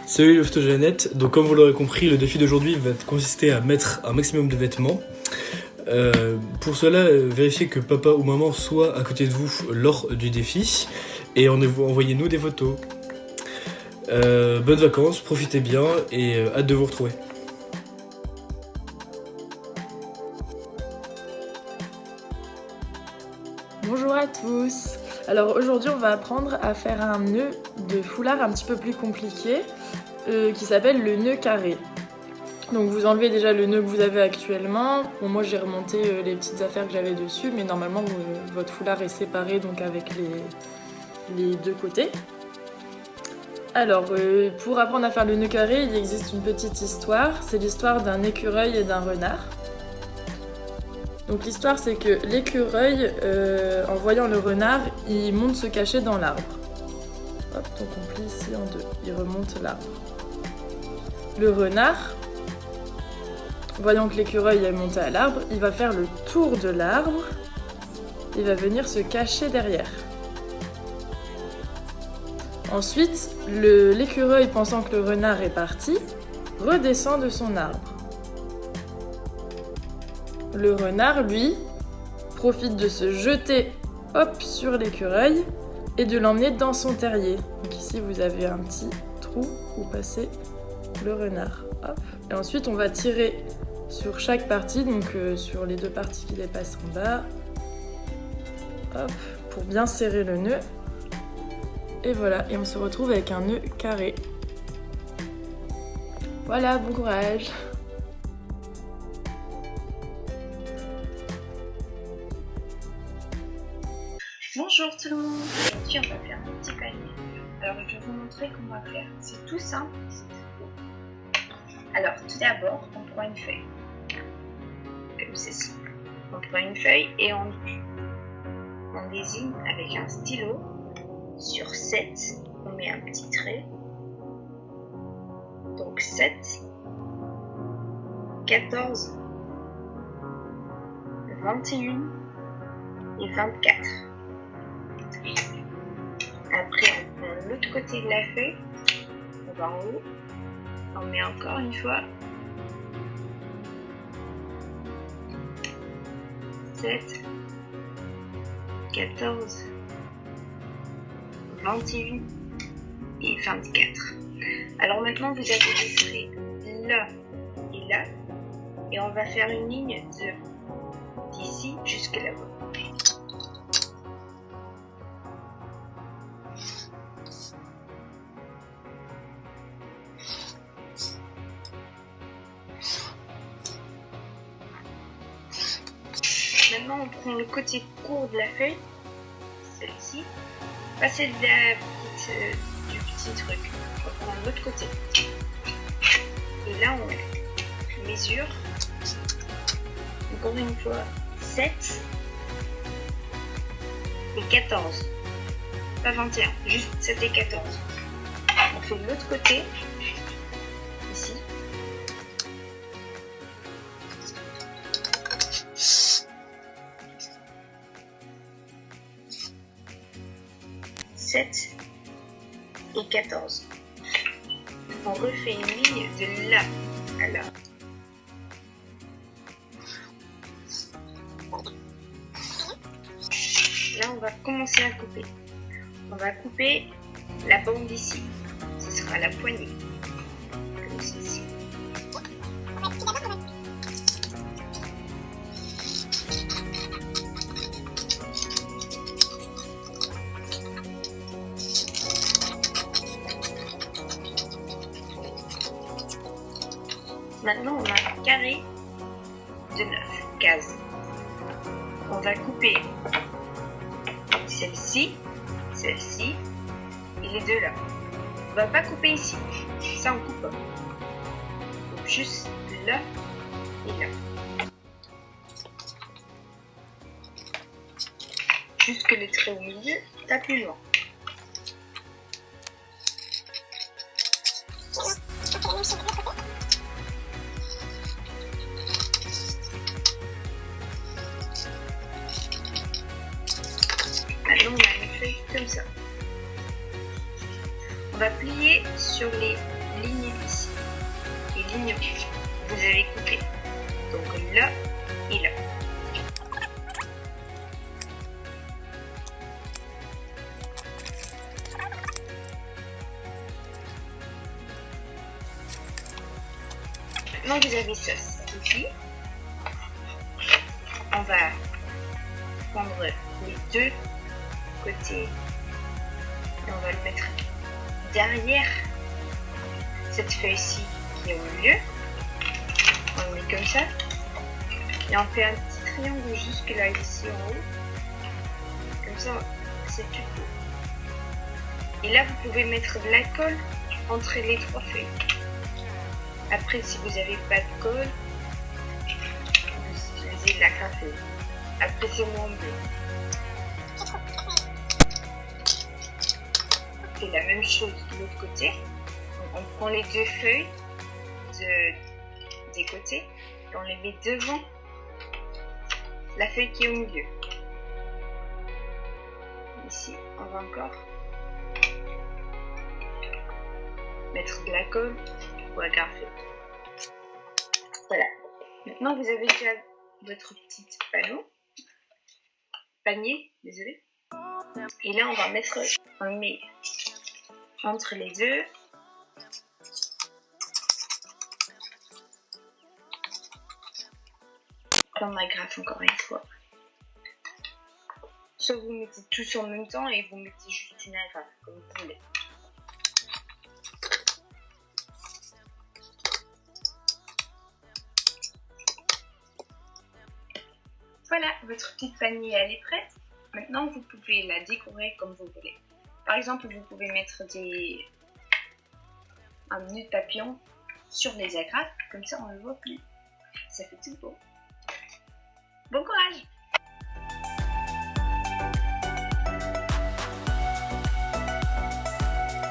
Salut les photogénettes, donc comme vous l'aurez compris, le défi d'aujourd'hui va consister à mettre un maximum de vêtements. Pour cela, vérifiez que papa ou maman soit à côté de vous lors du défi et envoyez-nous des photos. Bonnes vacances, profitez bien et hâte de vous retrouver. Bonjour à tous. Alors aujourd'hui on va apprendre à faire un nœud de foulard un petit peu plus compliqué qui s'appelle le nœud carré. Donc vous enlevez déjà le nœud que vous avez actuellement. Bon, moi j'ai remonté les petites affaires que j'avais dessus, mais normalement votre foulard est séparé donc avec les deux côtés. Alors pour apprendre à faire le nœud carré, il existe une petite histoire. C'est l'histoire d'un écureuil et d'un renard. Donc l'histoire c'est que l'écureuil, en voyant le renard, il monte se cacher dans l'arbre. Hop, donc on plie ici en deux, il remonte l'arbre. Le renard, voyant que l'écureuil est monté à l'arbre, il va faire le tour de l'arbre, il va venir se cacher derrière. Ensuite, l'écureuil, pensant que le renard est parti, redescend de son arbre. Le renard, lui, profite de se jeter hop sur l'écureuil et de l'emmener dans son terrier. Donc ici, vous avez un petit trou où passer le renard. Hop. Et ensuite, on va tirer sur chaque partie, donc sur les deux parties qui dépassent en bas. Hop, pour bien serrer le nœud. Et voilà, et on se retrouve avec un nœud carré. Voilà, bon courage! Bonjour tout le monde, aujourd'hui on va faire un petit panier. Alors je vais vous montrer comment on va faire, c'est tout simple, c'est tout beau. Alors tout d'abord on prend une feuille, comme ceci. On prend une feuille et on désigne avec un stylo sur 7, on met un petit trait. Donc 7, 14, 21 et 24. Après, on prend l'autre côté de la feuille, on va en haut, on met encore une fois 7, 14, 21 et 24. Alors maintenant, vous avez les traits là et là, et on va faire une ligne d'ici jusque là-bas. Maintenant, on prend le côté court de la feuille, celle-ci, pas celle de du petit truc. On prend l'autre côté. Et là, on mesure, encore une fois, 7 et 14. Pas 21, juste 7 et 14. On fait de l'autre côté, ici. Et 14. On refait une ligne de là à là. Là, on va commencer à couper. On va couper la bande ici. Ce sera la poignée. Comme ceci. Maintenant, on a un carré de 9 cases. On va couper celle-ci, celle-ci et les deux là. On va pas couper ici, ça on coupe pas. Donc juste là et là. Jusque le trait au milieu, pas plus loin. Maintenant, on a une feuille comme ça. On va plier sur les ligne ici et ligne que vous avez coupé. Donc là et là. Maintenant vous avez ça ici. On va prendre les deux côtés et on va le mettre derrière cette feuille-ci qui est au milieu. On le met comme ça et on fait un petit triangle jusque là ici en haut. Comme ça, c'est tout beau. Et là, vous pouvez mettre de la colle entre les trois feuilles. Après, si vous n'avez pas de colle, vous utilisez de la graphite. Après, c'est moins bleu. C'est la même chose de l'autre côté. On prend les deux feuilles des côtés et on les met devant la feuille qui est au milieu. Ici, on va encore mettre de la colle pour agrafer. Voilà. Maintenant, vous avez déjà votre petit panier, désolé. Et là, on le met entre les deux. On agrafe encore une fois. Soit vous mettez tous en même temps et vous mettez juste une agrafe, comme vous voulez. Voilà, votre petite panier elle est prête. Maintenant vous pouvez la décorer comme vous voulez. Par exemple, vous pouvez mettre un nœud de papillon sur les agrafes, comme ça on ne le voit plus. Ça fait tout beau. Bon courage!